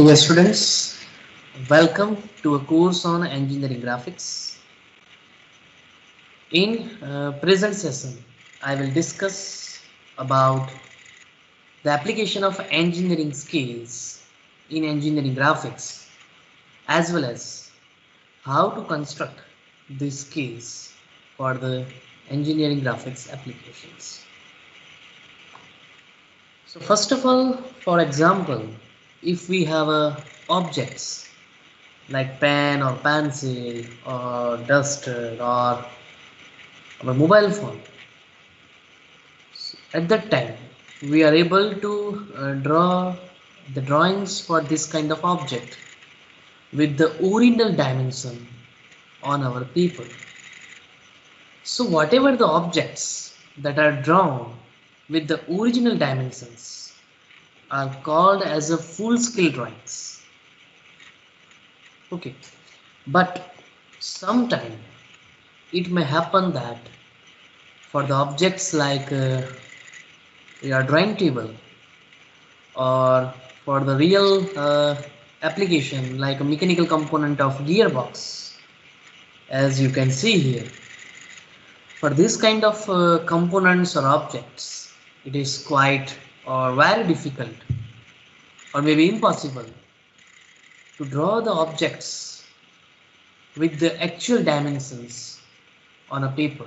Dear students, welcome to a course on engineering graphics. In present session, I will discuss about the application of engineering skills in engineering graphics as well as how to construct these skills for the engineering graphics applications. So first of all, for example, if we have objects like pen or pencil or duster or our mobile phone, at that time we are able to draw the drawings for this kind of object with the original dimension on our paper. So whatever the objects that are drawn with the original dimensions are called as a full scale drawings. Okay, but sometime it may happen that for the objects like your drawing table or for the real application like a mechanical component of gearbox, as you can see here, for this kind of components or objects it is quite or very difficult or maybe impossible to draw the objects with the actual dimensions on a paper.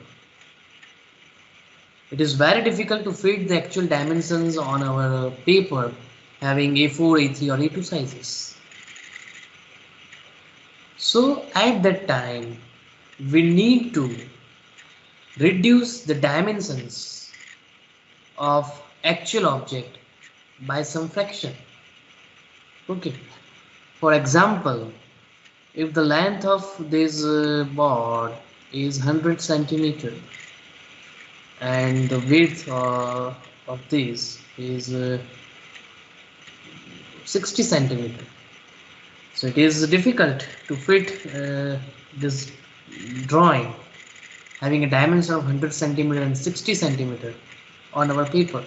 It is very difficult to fit the actual dimensions on our paper having A4, A3 or A2 sizes. So at that time we need to reduce the dimensions of actual object by some fraction. Okay, for example, if the length of this board is 100 centimeter and the width of this is 60 centimeter, so it is difficult to fit this drawing having a dimension of 100 centimeter and 60 centimeter on our paper.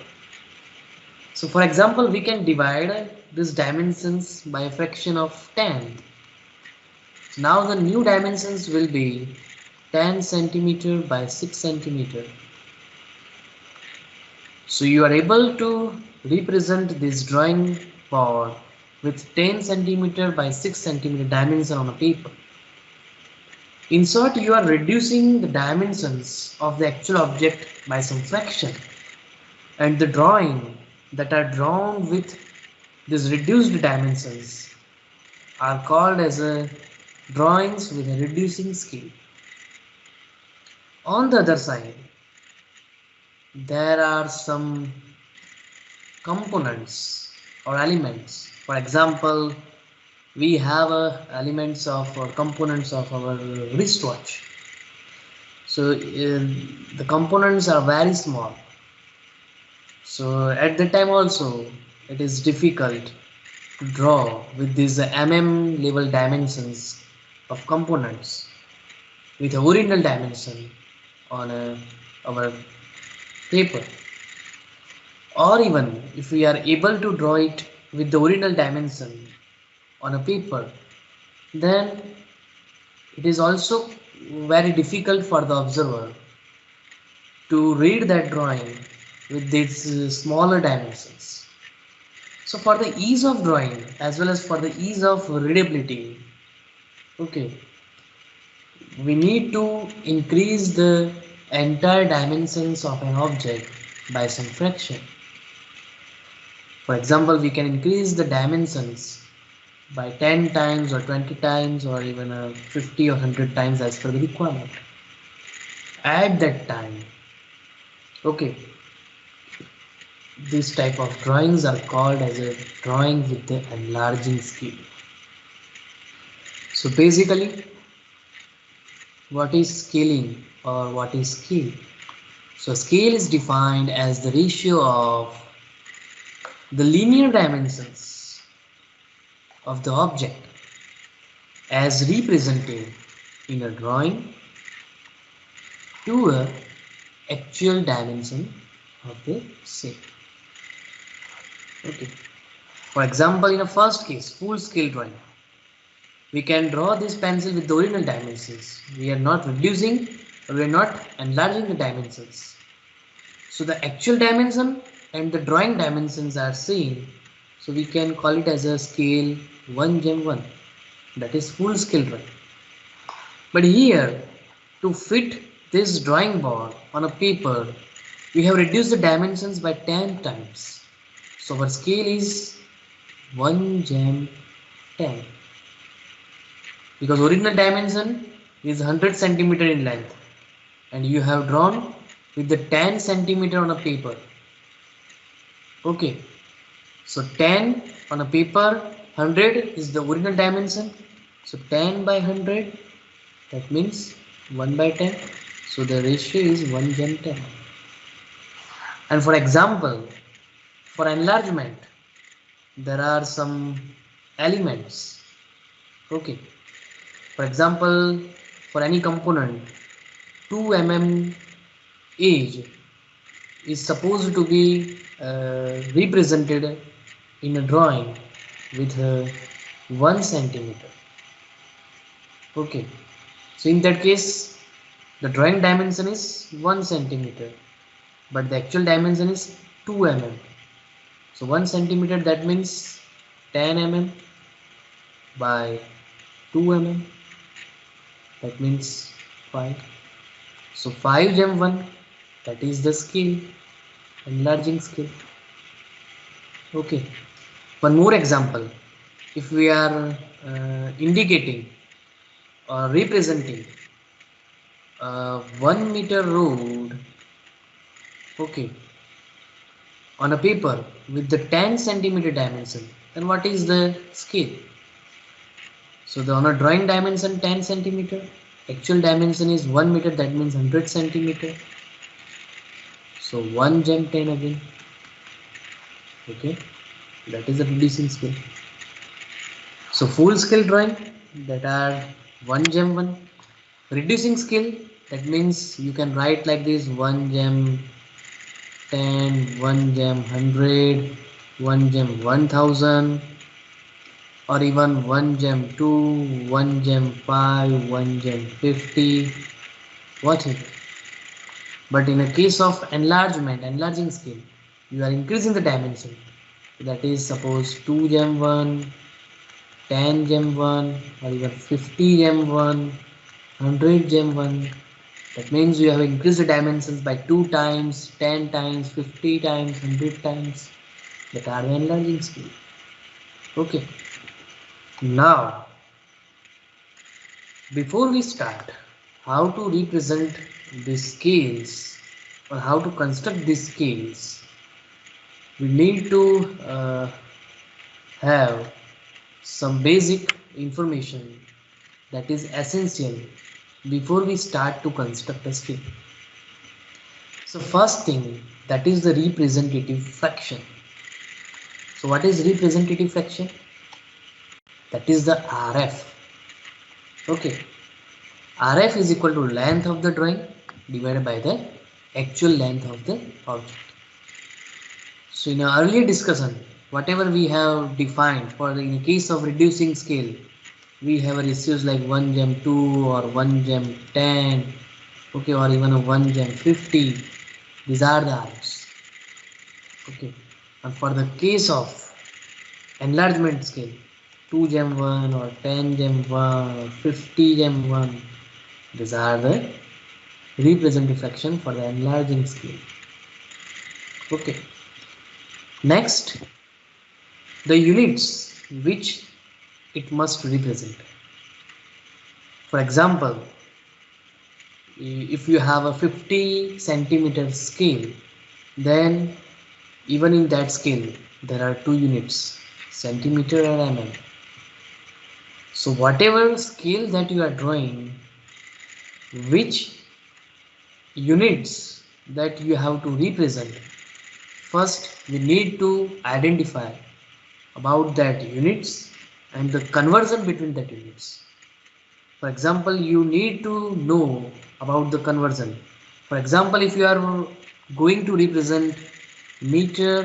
So for example, we can divide these dimensions by a fraction of 10. So now the new dimensions will be 10 centimeter by 6 centimeter. So you are able to represent this drawing board with 10 centimeter by 6 centimeter dimension on a paper. In short, you are reducing the dimensions of the actual object by some fraction, and the drawing that are drawn with these reduced dimensions are called as a drawings with a reducing scale. On the other side, there are some components or elements. For example, we have elements of or components of our wristwatch. So the components are very small. So at the time also it is difficult to draw with these level dimensions of components with original dimension on our paper. Or even if we are able to draw it with the original dimension on a paper, then it is also very difficult for the observer to read that drawing with these smaller dimensions. So for the ease of drawing as well as for the ease of readability, okay, we need to increase the entire dimensions of an object by some fraction. For example, we can increase the dimensions by 10 times or 20 times or even 50 or 100 times as per the requirement. At that time, okay, this type of drawings are called as a drawing with the enlarging scale. So basically, what is scaling or what is scale? So scale is defined as the ratio of the linear dimensions of the object as represented in a drawing to a actual dimension of the same. Okay. For example, in the first case, full scale drawing, we can draw this pencil with the original dimensions. We are not reducing or we are not enlarging the dimensions. So the actual dimension and the drawing dimensions are same. So we can call it as a scale 1:1. That is full scale drawing. But here, to fit this drawing board on a paper, we have reduced the dimensions by 10 times. So our scale is 1:10, because original dimension is 100 centimeter in length and you have drawn with the 10 centimeter on a paper. Okay, so 10 on a paper, 100 is the original dimension. So 10 by 100, that means 1 by 10. So the ratio is 1:10. And for example, for enlargement, there are some elements. Okay, for example, for any component, 2 mm edge is supposed to be represented in a drawing with 1 centimeter. Okay, so in that case, the drawing dimension is 1 centimeter, but the actual dimension is 2 mm. So 1 centimeter, that means 10 mm by 2 mm, that means 5. So 5:1, that is the scale, enlarging scale. Okay, one more example. If we are indicating or representing 1 meter road, okay, on a paper with the 10 centimeter dimension, then what is the scale? So on a drawing dimension 10 centimeter, actual dimension is 1 meter, that means 100 centimeter. So 1:10 again. Okay, that is the reducing scale. So full scale drawing, that are 1:1. Reducing scale, that means you can write like this: 1:10, 1:100, 1:1000, or even 1:2, 1:5, 1:50, whatever. But in a case of enlarging scale, you are increasing the dimension. That is, suppose 2:1, 10:1, or even 50:1, 100:1. That means you have increased the dimensions by 2 times, 10 times, 50 times, 100 times. That are the enlarging scale. Okay. Now, before we start, how to represent these scales or how to construct these scales, we need to have some basic information that is essential before we start to construct a scale. So first thing, that is the representative fraction. So what is representative fraction? That is the RF. Okay, RF is equal to length of the drawing divided by the actual length of the object. So in our earlier discussion, whatever we have defined for in case of reducing scale, we have ratios like 1:2 or 1:10, okay, or even a 1:50. These are the RFs. Okay, and for the case of enlargement scale, 2:1 or 10:1 or 50:1, these are the representative fraction for the enlarging scale. Okay, next, the units which it must represent. For example, if you have a 50 centimeter scale, then even in that scale there are 2 units, centimeter and mm. So whatever scale that you are drawing, which units that you have to represent, first we need to identify about that units and the conversion between that units. For example, you need to know about the conversion. For example, if you are going to represent meter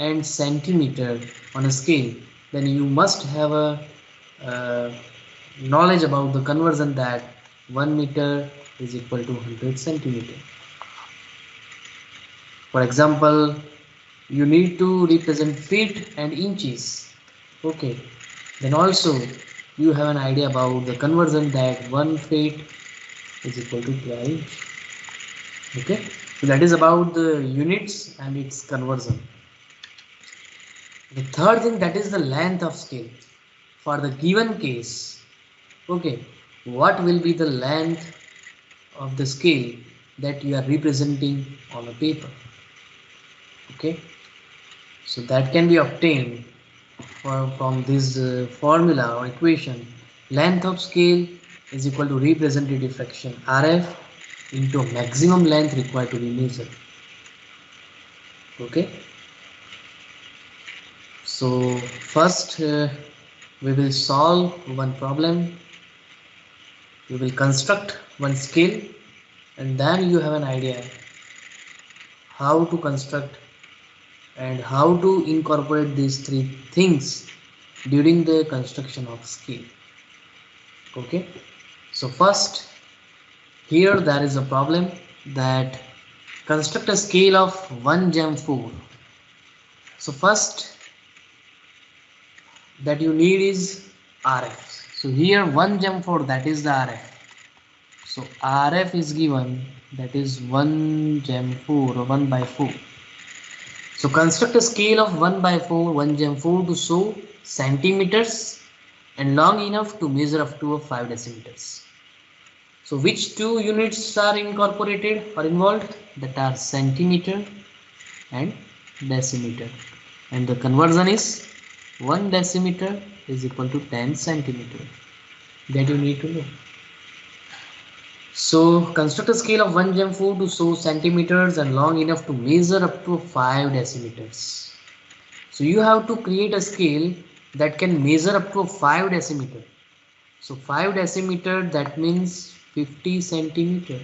and centimeter on a scale, then you must have a uh, knowledge about the conversion that 1 meter is equal to 100 centimeter. For example, you need to represent feet and inches. Okay, then also you have an idea about the conversion that 1 feet is equal to 12 inch. Okay, so that is about the units and its conversion. The third thing, that is the length of scale. For the given case, okay, what will be the length of the scale that you are representing on a paper? Okay, so that can be obtained from this formula or equation. Length of scale is equal to representative fraction RF into maximum length required to be measured. Okay, so first we will solve one problem, we will construct one scale, and then you have an idea how to construct and how to incorporate these three things during the construction of scale. Okay, so first, here there is a problem that construct a scale of 1 Gem4. So first that you need is RF. So here 1 Gem4, that is the RF. So RF is given, that is 1 Gem4 or 1 by 4. So construct a scale of 1 by 4, 1 Gem4 to show centimeters and long enough to measure up to 5 decimeters. So which two units are incorporated or involved? That are centimeter and decimeter. And the conversion is 1 decimeter is equal to 10 centimeter. That you need to know. So construct a scale of 1 Gem4 to show centimeters and long enough to measure up to 5 decimeters. So you have to create a scale that can measure up to 5 decimeter. So 5 decimeter, that means 50 centimeter.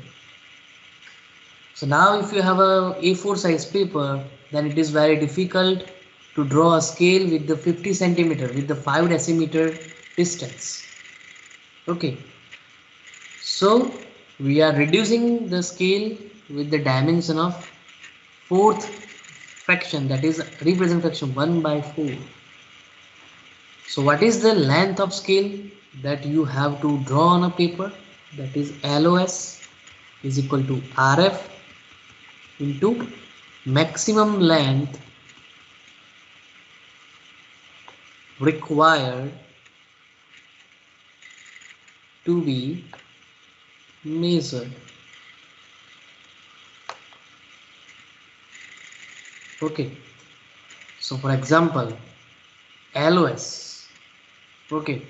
So now if you have a A4 size paper, then it is very difficult to draw a scale with the 50 centimeter with the 5 decimeter distance. Okay, so we are reducing the scale with the dimension of fourth fraction, that is represent fraction 1 by 4. So what is the length of scale that you have to draw on a paper? That is LOS is equal to RF into maximum length required to be measured. Okay, so for example, LOS. Okay,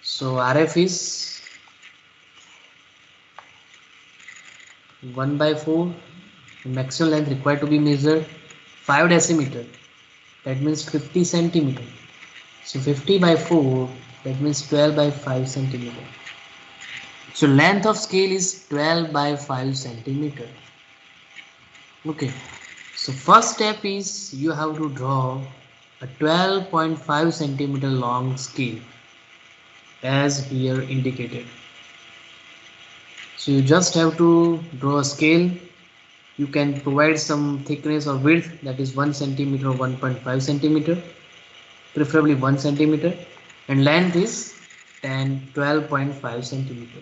so RF is 1 by 4, maximum length required to be measured 5 decimeter, that means 50 centimeter. So 50 by 4, that means 12 by 5 centimeter. So length of scale is 12 by 5 centimeter. Okay, so first step is you have to draw a 12.5 centimeter long scale as here indicated. So you just have to draw a scale. You can provide some thickness or width, that is 1 centimeter or 1.5 centimeter, preferably 1 centimeter, and length is 12.5 centimeter.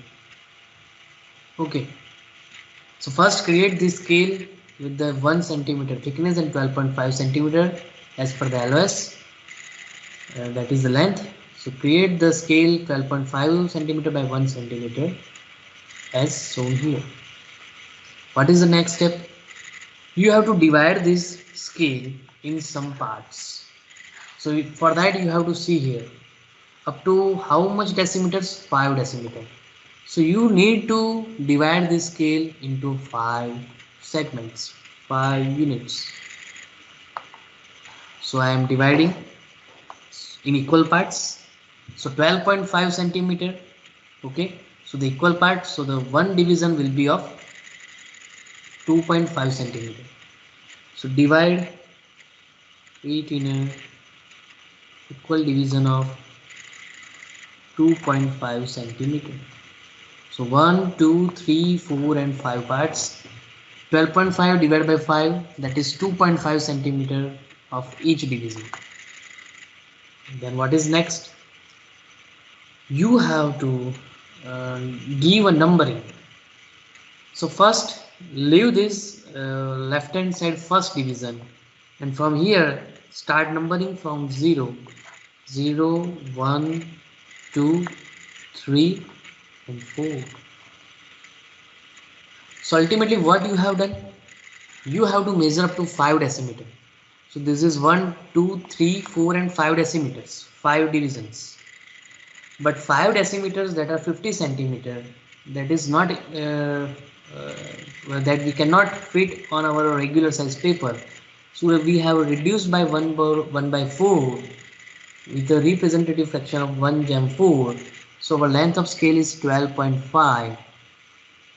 Okay, so first create this scale with the 1 centimeter thickness and 12.5 centimeter as per the LOS, that is the length. So create the scale 12.5 centimeter by 1 centimeter as shown here. What is the next step? You have to divide this scale in some parts. So for that you have to see here up to how much decimeters? 5 decimeter. So you need to divide this scale into 5 segments, 5 units. So I am dividing in equal parts. So 12.5 centimeter. Okay, so the equal part, so the one division will be of 2.5 centimeter. So divide it in a equal division of 2.5 centimeter. So 1, 2, 3, 4 and 5 parts. 12.5 divided by 5, that is 2.5 centimeter of each division. Then what is next? You have to give a numbering. So first leave this left hand side first division, and from here start numbering from 0, 0, 1, 2, 3 and 4. So ultimately what you have done, you have to measure up to 5 decimeter. So this is 1, 2, 3, 4 and 5 decimeters, 5 divisions. But 5 decimeters, that are 50 centimeter, that is not that we cannot fit on our regular size paper. So we have reduced by 1 by 4 with the representative fraction of 1 jam 4. So our length of scale is 12.5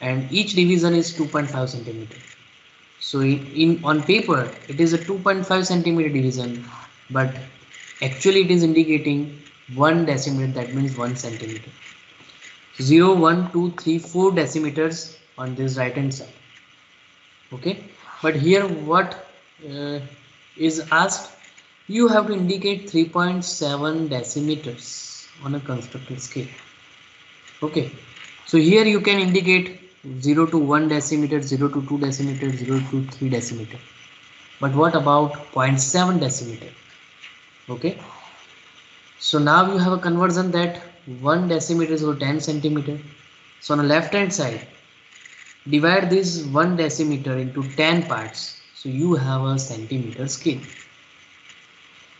and each division is 2.5 centimeter. So on paper it is a 2.5 centimeter division, but actually it is indicating 1 decimeter, that means 1 centimeter. 0, 1, 2, 3, 4 decimeters on this right hand side. Okay, but here what is asked, you have to indicate 3.7 decimeters on a constructed scale. Okay, so here you can indicate 0 to 1 decimeter, 0 to 2 decimeter, 0 to 3 decimeter. But what about 0.7 decimeter? Okay, so now you have a conversion that 1 decimeter is equal to 10 centimeter. So on the left hand side, divide this 1 decimeter into 10 parts. So you have a centimeter scale.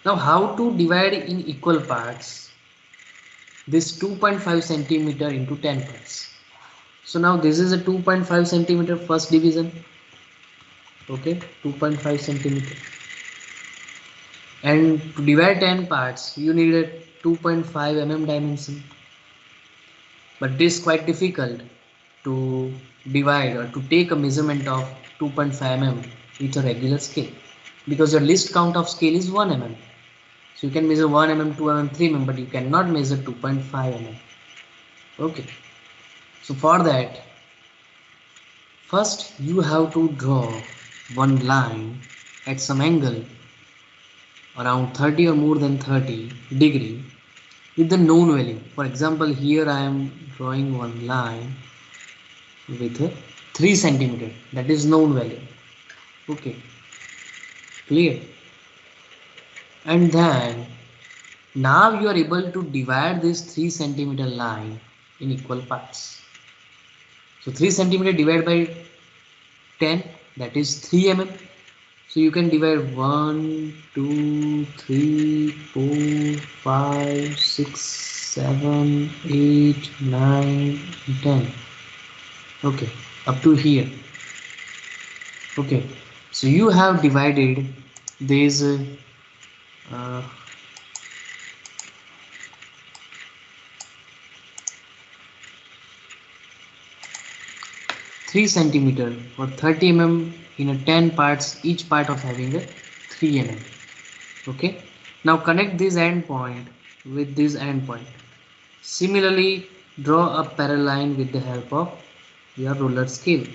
Now how to divide in equal parts this 2.5 centimeter into 10 parts? So now this is a 2.5 centimeter first division. Okay, 2.5 centimeter. And to divide 10 parts, you need a 2.5 mm dimension. But it is quite difficult to divide or to take a measurement of 2.5 mm with a regular scale, because your least count of scale is 1 mm. So you can measure 1 mm, 2 mm, 3 mm, but you cannot measure 2.5 mm. Okay, so for that, first you have to draw one line at some angle around 30 or more than 30 degree with the known value. For example, here I am drawing one line with a 3 centimeter, that is known value. Okay, clear? And then now you are able to divide this 3 centimeter line in equal parts. So 3 centimeter divided by 10, that is 3 mm. So you can divide 1, 2, 3, 4, 5, 6, 7, 8, 9, 10. Okay, up to here. Okay, so you have divided this 3 centimeter or 30 mm in a 10 parts, each part of having a 3 mm. Okay, now connect this end point with this end point. Similarly, draw a parallel line with the help of your ruler scale.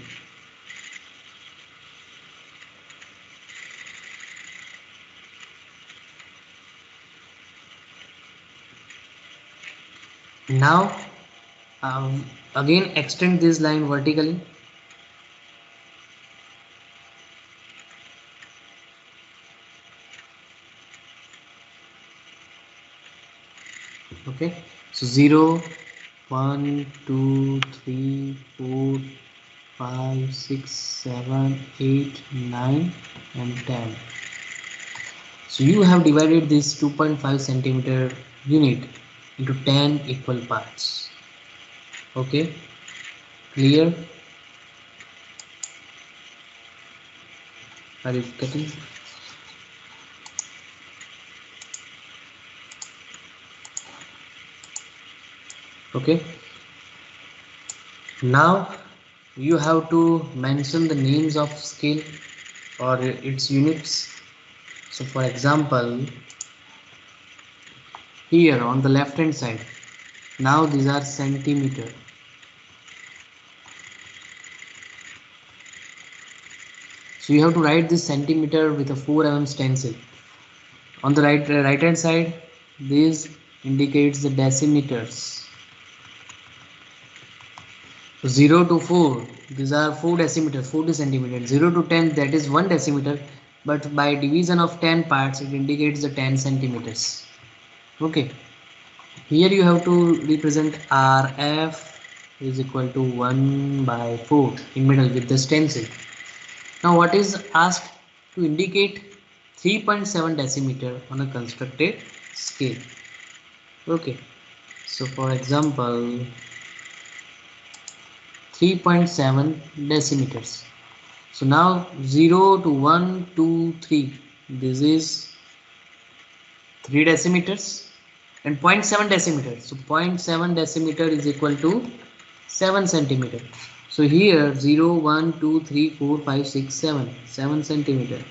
Now again extend this line vertically. Okay, so 0, 1, 2, 3, 4, 5, 6, 7, 8, 9 and 10. So you have divided this 2.5 centimeter unit into 10 equal parts. Okay, clear? Are you getting? Okay, now you have to mention the names of scale or its units. So for example, here on the left hand side, now these are centimeter. So you have to write this centimeter with a 4 mm stencil. On the right hand side, this indicates the decimeters. So 0 to 4, these are 4 decimeters, 40 centimeters. 0 to 10, that is 1 decimeter, but by division of 10 parts, it indicates the 10 centimeters. Okay, here you have to represent RF is equal to 1 by 4 in middle with the stencil. Now what is asked? To indicate 3.7 decimeter on a constructed scale. Okay, so for example, 3.7 decimeters. So now 0 to 1, 2, 3, this is 3 decimeters and 0.7 decimeter. So 0.7 decimeter is equal to 7 centimeter. So here 0, 1, 2, 3, 4, 5, 6, 7, 7 centimeter.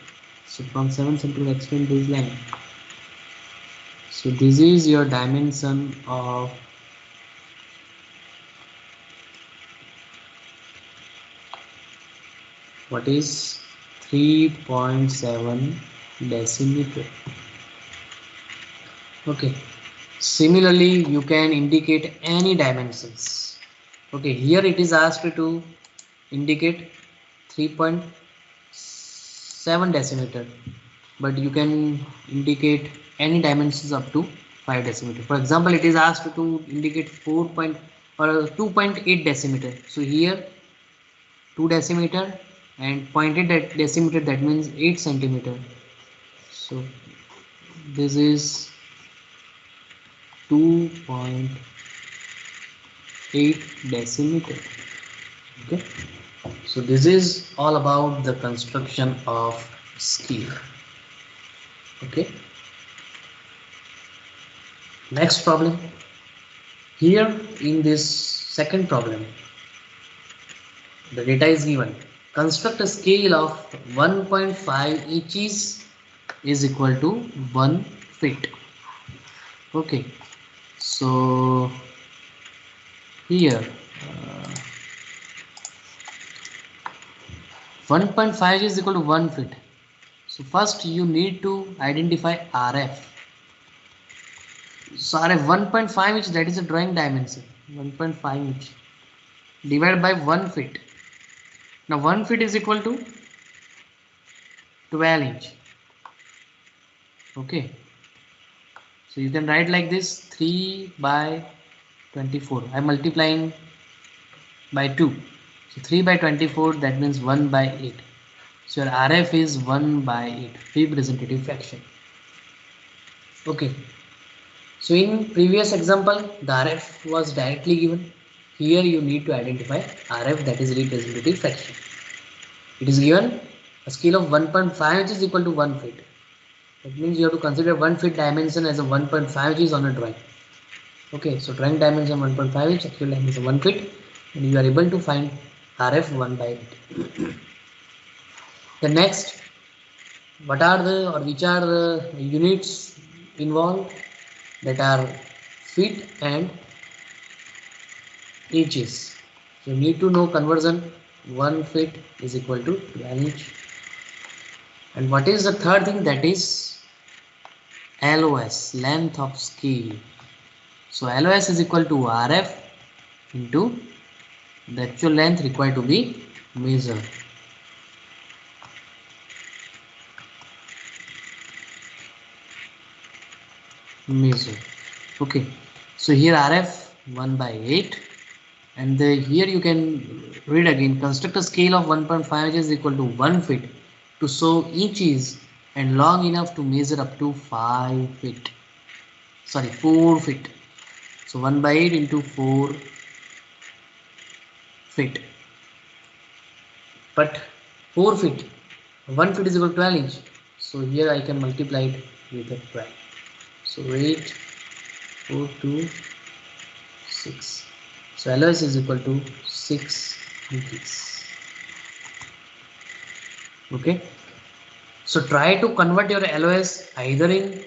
So from 7 centimeter extend this length. So this is your dimension of what is 3.7 decimeter. Okay, similarly you can indicate any dimensions. Okay, here it is asked to indicate 3.7 decimeter, but you can indicate any dimensions up to 5 decimeter. For example, it is asked to indicate 4 point or 2.8 decimeter. So here 2 decimeter and 0.8 decimeter, that means 8 centimeter. So this is 2.8 decimeter. Okay, so this is all about the construction of scale. Okay, next problem. Here in this second problem, the data is given. Construct a scale of 1.5 inches is equal to 1 feet. Okay, so here 1.5 is equal to 1 feet. So first you need to identify RF. So RF 1.5 inch, that is a drawing dimension. 1.5 inch divided by 1 feet. Now 1 feet is equal to 12 inch. Okay, so you can write like this: 3 by 24. I am multiplying by 2. So 3 by 24, that means 1 by 8. So your RF is 1 by 8, representative fraction. Okay, so in previous example, the RF was directly given. Here you need to identify RF, that is representative fraction. It is given a scale of 1.5 inch is equal to 1 feet. That means you have to consider 1 feet dimension as a 1.5 inches on a drawing. Okay, so drawing dimension 1.5 inch, actual dimension 1 feet, and you are able to find RF 1 by 8. The next, what are the or which are the units involved? That are feet and inches. So you need to know conversion. 1 feet is equal to 12 inch. And what is the third thing? That is LOS, length of scale. So LOS is equal to RF into the actual length required to be measured. Okay, so here RF 1 by 8, and here you can read again. Construct a scale of 1.5 inches is equal to 1 feet to show inches and long enough to measure up to 4 feet. So 1 by 8 into 4 feet. But 4 feet, 1 feet is equal to 12 inch. So here I can multiply it with a 12. So 8, 4, 2, 6. So LOS is equal to 6 inches. Okay. So try to convert your LOS either in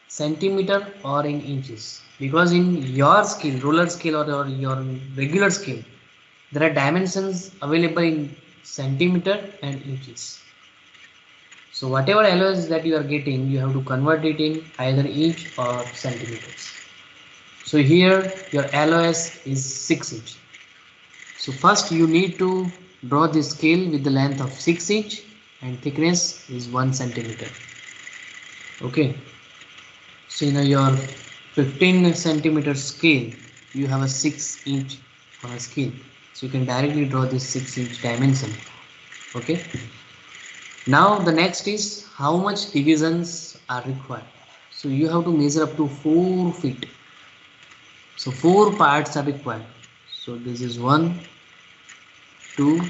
centimeter or in inches, because in your scale, ruler scale or your regular scale, there are dimensions available in centimeter and inches. So whatever LOS that you are getting, you have to convert it in either inch or centimeters. So here your LOS is 6 inch. So first you need to draw the scale with the length of 6 inch and thickness is 1 centimeter. Okay. So in your 15 centimeter scale, you have a 6 inch on a scale. So you can directly draw this 6 inch dimension. Okay. Now the next is how much divisions are required. So you have to measure up to 4 feet. So 4 parts are required. So this is 1, 2,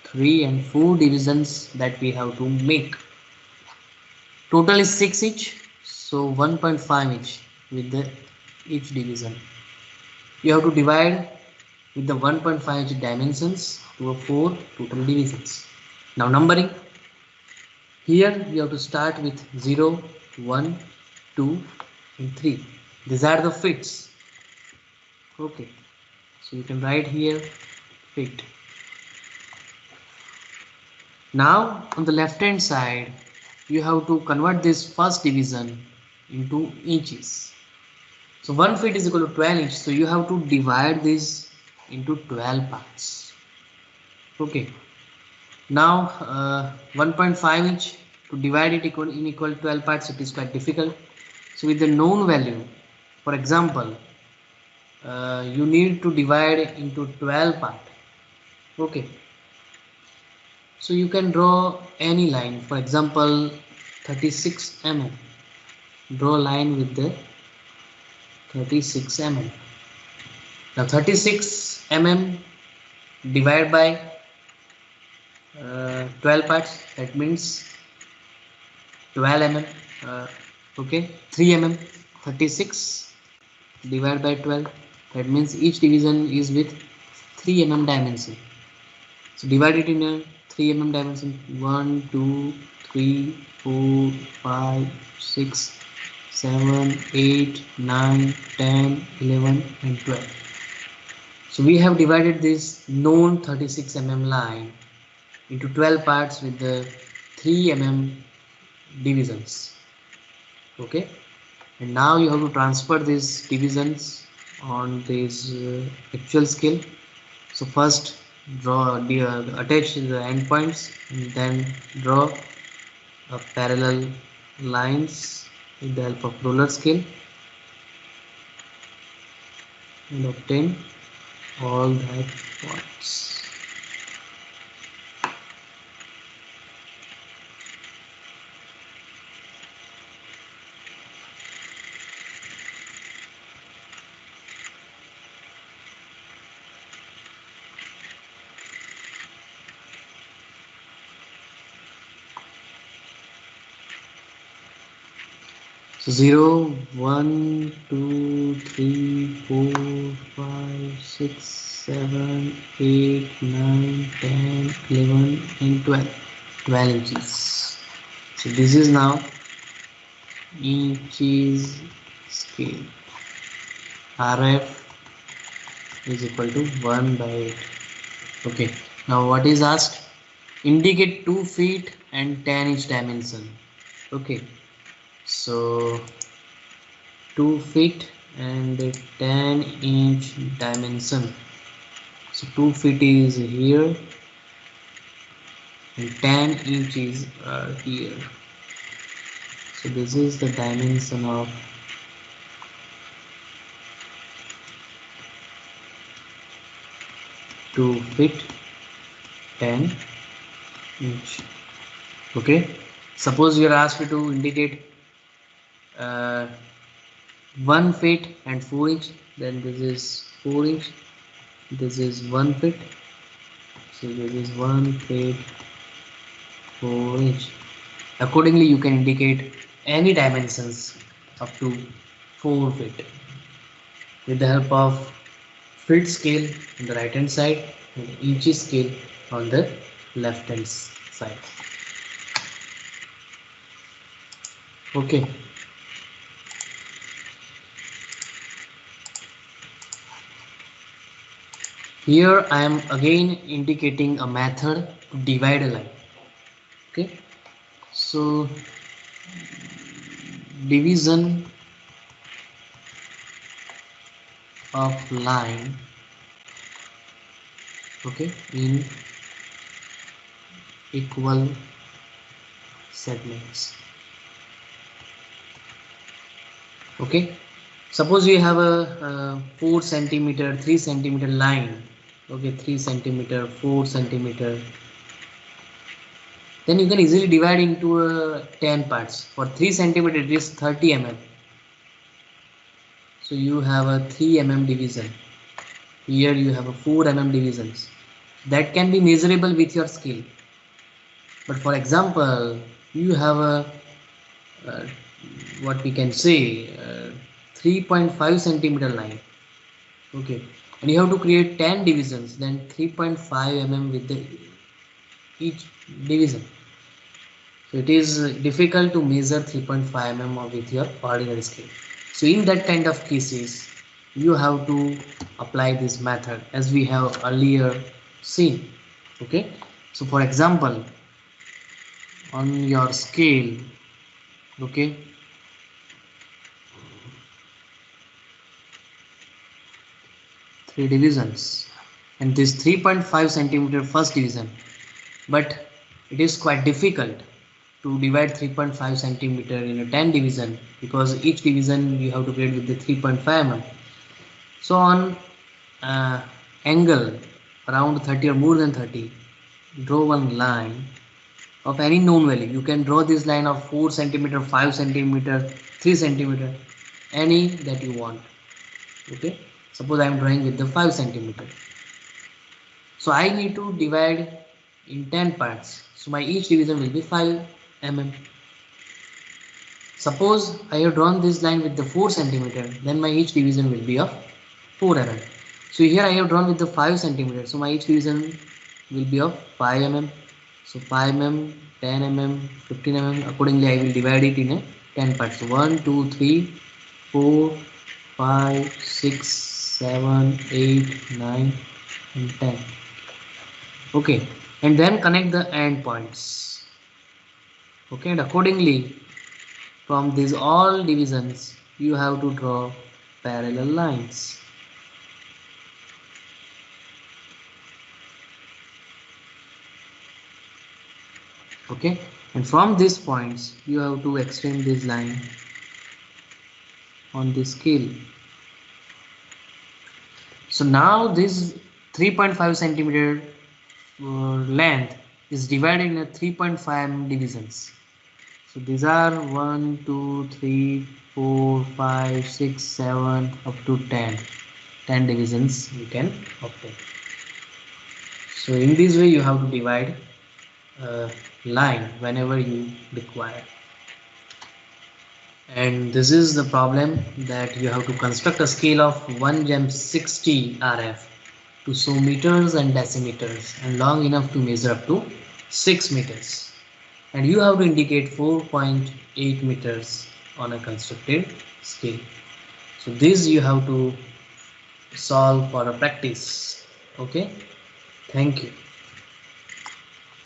3 and 4 divisions that we have to make. Total is 6 inch. So 1.5 inch with the each division. You have to divide with the 1.5 inch dimensions to a 4 total divisions. Now numbering. Here you have to start with 0, 1, 2 and 3. These are the fits. Okay. So you can write here fit. Now on the left hand side, you have to convert this first division into inches. So 1 feet is equal to 12 inch. So you have to divide this into 12 parts. Okay. Now 1.5 inch, to divide it in equal 12 parts, it is quite difficult. So with the known value, for example, you need to divide into 12 part. Okay. So you can draw any line, for example 36 mm. Draw a line with the 36 mm. Now 36 mm divided by 12 parts, that means 12 mm. Okay, 3 mm. 36 divided by 12, that means each division is with 3 mm dimension. So divide it in a 3 mm dimension. 1, 2, 3, 4, 5, 6, 7, 8, 9, 10, 11 and 12. So we have divided this known 36 mm line into 12 parts with the 3 mm divisions. Okay, and now you have to transfer these divisions on this actual scale. So first attach the endpoints and then draw a parallel lines with the help of roller scale and obtain all that points. So 0, 1, 2, 3, 4, 5, 6, 7, 8, 9, 10, 11 and 12. 12 inches. So this is now inches scale. RF is equal to 1 by 8. Okay. Now what is asked? Indicate 2 feet and 10 inch dimension. Okay. So 2 feet and 10 inch dimension. So 2 feet is here and 10 inches are here. So this is the dimension of 2 feet 10 inch. Okay. Suppose you are asked to indicate 1 feet and 4 inch, then this is 4 inch, this is 1 feet, so this is 1 feet 4 inch. Accordingly you can indicate any dimensions up to 4 feet with the help of feet scale on the right hand side and inches scale on the left hand side. Okay. Here I am again indicating a method to divide a line. Okay. So division of line, okay, in equal segments. Okay, suppose you have a 4 centimeter 3 centimeter line. Okay, 3 centimeter 4 centimeter, then you can easily divide into 10 parts. For 3 centimeter it is 30 mm, so you have a 3 mm division. Here you have a 4 mm divisions that can be measurable with your scale. But for example, you have a uh, what we can say 3.5 centimeter line. Okay, and you have to create 10 divisions, then 3.5 mm with the each division. So it is difficult to measure 3.5 mm with your ordinary scale. So in that kind of cases, you have to apply this method as we have earlier seen. Okay, so for example, on your scale, okay, three divisions, and this 3.5 centimeter first division, but it is quite difficult to divide 3.5 centimeter in a 10 division, because each division you have to create with the 3.5 mm. So on uh, angle around 30 or more than 30, draw one line of any known value. You can draw this line of 4 centimeter 5 centimeter 3 centimeter, any that you want. Okay, suppose I am drawing with the 5 centimeter, so I need to divide in 10 parts, so my each division will be 5 mm. Suppose I have drawn this line with the 4 centimeter, then my each division will be of 4 mm. So here I have drawn with the 5 centimeter, so my each division will be of 5 mm. So 5 mm, 10 mm, 15 mm, accordingly I will divide it in a 10 parts. 1 2 3 4 5 6 7 8 9 and 10. Okay, and then connect the end points. Okay, and accordingly from these all divisions you have to draw parallel lines. Okay, and from these points you have to extend this line on this scale. So now this 3.5 centimeter length is divided in a 3.5 divisions. So these are 1 2 3 4 5 6 7 up to 10 divisions you can obtain. So in this way you have to divide a line whenever you require. And this is the problem, that you have to construct a scale of 1 gem 60 RF to show meters and decimeters and long enough to measure up to 6 meters, and you have to indicate 4.8 meters on a constructed scale. So this you have to solve for a practice. Okay, thank you.